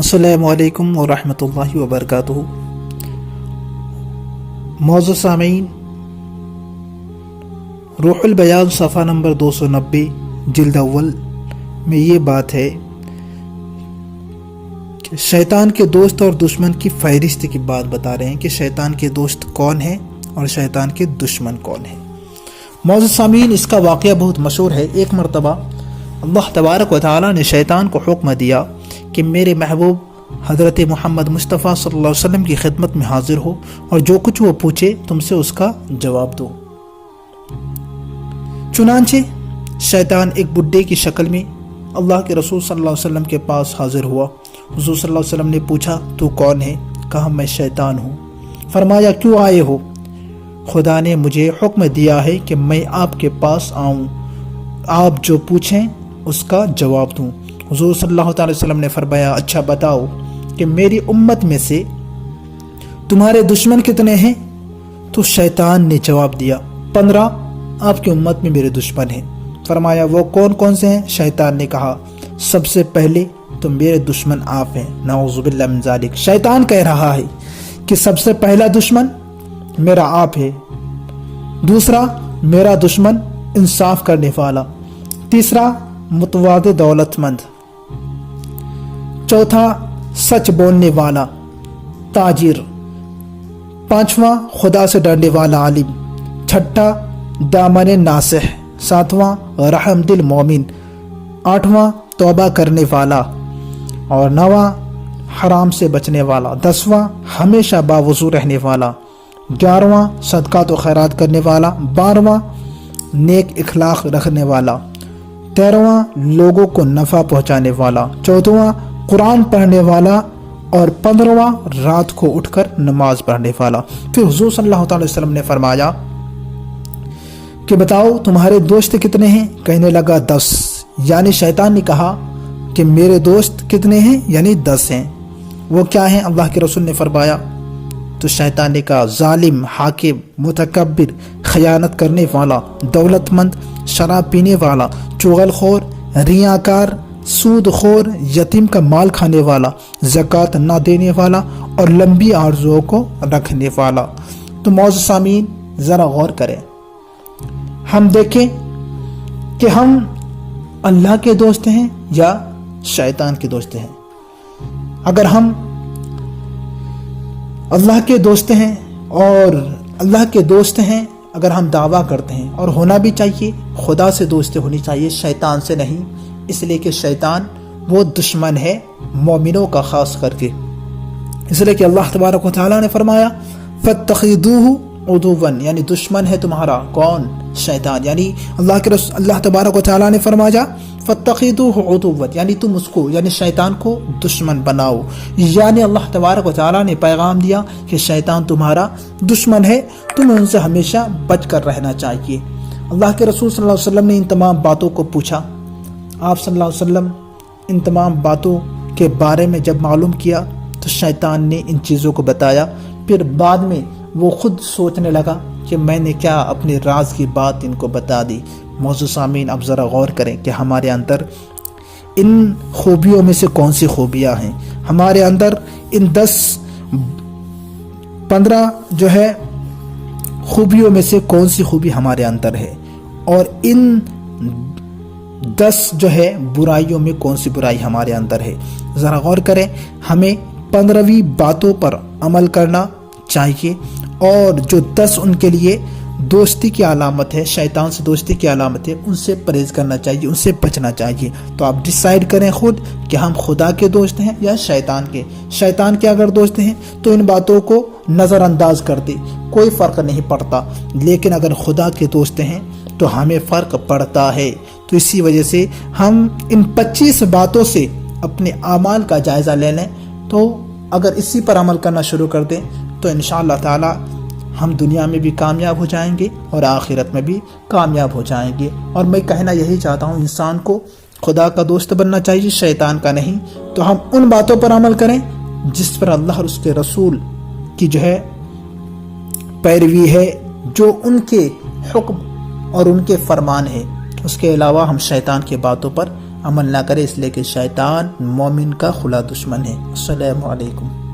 अस्सलामु अलैकुम वरहमतुल्लाहि वबरकातुहू। मौजूद सामीन, रूहुल बयान सफ़ा नंबर 290 जिल्द अव्वल में ये बात है कि शैतान के दोस्त और दुश्मन की फहरिस्त की बात बता रहे हैं कि शैतान के दोस्त कौन है और शैतान के दुश्मन कौन है। मौजूद सामीन, इसका वाक़या बहुत मशहूर है। एक मरतबा अल्लाह तबारक व तआला ने शैतान को हुक्म दिया कि मेरे महबूब हज़रत मोहम्मद मुस्तफ़ा सल्लल्लाहु अलैहि वसल्लम की खिदमत में हाजिर हो और जो कुछ वो पूछे तुमसे उसका जवाब दो। चुनांचे शैतान एक बुड्ढे की शक्ल में अल्लाह के रसूल सल्लल्लाहु अलैहि वसल्लम के पास हाजिर हुआ। हुज़ूर सल्लल्लाहु अलैहि वसल्लम ने पूछा, तू कौन है? कहा, मैं शैतान हूँ। फरमाया, क्यों आए हो? खुदा ने मुझे हुक्म दिया है कि मैं आपके पास आऊँ, आप जो पूछें उसका जवाब दूँ। हुज़ूर सल्लल्लाहु अलैहि वसल्लम ने फरमाया, अच्छा बताओ कि मेरी उम्मत में से तुम्हारे दुश्मन कितने हैं? तो शैतान ने जवाब दिया, 15 आपकी उम्मत में मेरे दुश्मन हैं। फरमाया, वो कौन कौन से हैं? शैतान ने कहा, सबसे पहले तो मेरे दुश्मन आप हैं। नाऊज़ु बिल्लाहि मिन ज़ालिक। शैतान कह रहा है कि सबसे पहला दुश्मन मेरा आप है, दूसरा मेरा दुश्मन इंसाफ करने वाला, तीसरा मुतवाज़ि दौलतमंद, चौथा सच बोलने वाला ताजिर, पांचवा खुदा से डरने वाला आलिम, छठा दामन नासिह, सातवां रहम दिल मोमिन, आठवां तौबा करने वाला और नवां हराम से बचने वाला, 10वां हमेशा बावजू रहने वाला, 11वां सदक़ात व खैरात करने वाला, 12वां नेक इखलाक रखने वाला, 13वां लोगों को नफ़ा पहुँचाने वाला, 14वां कुरान पढ़ने वाला और 15वां रात को उठकर नमाज पढ़ने वाला। फिर हुज़ूर सल्लल्लाहु अलैहि वसल्लम ने फरमाया कि बताओ तुम्हारे दोस्त कितने हैं? कहने लगा 10। यानी शैतान ने कहा कि मेरे दोस्त कितने हैं? यानी 10 हैं। वो क्या हैं? अल्लाह के रसूल ने फरमाया। तो शैतान ने कहा, जालिम, हाकिम, मुतकब्बिर, खयानत करने वाला, दौलतमंद, शराब पीने वाला, चुगलखोर, रियाकार, सूदखोर, यतीम का माल खाने वाला, ज़कात ना देने वाला और लंबी आरज़ुओं को रखने वाला। तो मौजूद सामीन, ज़रा गौर करें, हम देखें कि हम अल्लाह के दोस्त हैं या शैतान के दोस्त हैं। अगर हम अल्लाह के दोस्त हैं और अल्लाह के दोस्त हैं, अगर हम दावा करते हैं, और होना भी चाहिए, खुदा से दोस्ती होनी चाहिए, शैतान से नहीं, इसलिए कि शैतान वो दुश्मन है मोमिनों का खास करके। इसलिए कि अल्लाह तबारक व तआला ने फरमाया, फत्तखिदूहु उदुवन, यानी दुश्मन है तुम्हारा। कौन? शैतान। यानी अल्लाह तबारक व तआला ने फरमाया, फत्तखिदूहु उदुवन, यानी तुम उसको यानी शैतान को दुश्मन बनाओ। यानी अल्लाह तबारक व तआला ने पैगाम दिया कि शैतान तुम्हारा दुश्मन है, तुम्हें उनसे हमेशा बच कर रहना चाहिए। अल्लाह के रसूल सल्लल्लाहु अलैहि वसल्लम ने इन तमाम बातों को पूछा। आप सल्लल्लाहु अलैहि वसल्लम इन तमाम बातों के बारे में जब मालूम किया तो शैतान ने इन चीज़ों को बताया। फिर बाद में वो खुद सोचने लगा कि मैंने क्या अपने राज की बात इनको बता दी। मौजूद सामीन, अब ज़रा गौर करें कि हमारे अंदर इन खूबियों में से कौन सी खूबियाँ हैं। हमारे अंदर इन 10-15 जो है खूबियों में से कौन सी खूबी हमारे अंदर है, और इन 10 जो है बुराइयों में कौन सी बुराई हमारे अंदर है। ज़रा गौर करें, हमें 15वीं बातों पर अमल करना चाहिए, और जो 10 उनके लिए दोस्ती की अलामत है, शैतान से दोस्ती की अलामत है, उनसे परहेज़ करना चाहिए, उनसे बचना चाहिए। तो आप डिसाइड करें खुद कि हम खुदा के दोस्त हैं या शैतान के। शैतान के अगर दोस्त हैं तो इन बातों को नज़रअंदाज कर दे, कोई फ़र्क नहीं पड़ता। लेकिन अगर खुदा के दोस्त हैं तो हमें फ़र्क पड़ता है। तो इसी वजह से हम इन 25 बातों से अपने आमाल का जायज़ा ले लें। तो अगर इसी पर अमल करना शुरू कर दें तो इंशाअल्लाह ताला हम दुनिया में भी कामयाब हो जाएंगे और आखिरत में भी कामयाब हो जाएंगे। और मैं कहना यही चाहता हूँ, इंसान को खुदा का दोस्त बनना चाहिए, शैतान का नहीं। तो हम उन बातों पर अमल करें जिस पर अल्लाह और उसके रसूल की जो है पैरवी है, जो उनके हुक्म और उनके फरमान है। उसके अलावा हम शैतान की बातों पर عمل نہ کرے، اس لیے کہ شیطان مومن کا کھلا دشمن ہے۔ السلام علیکم۔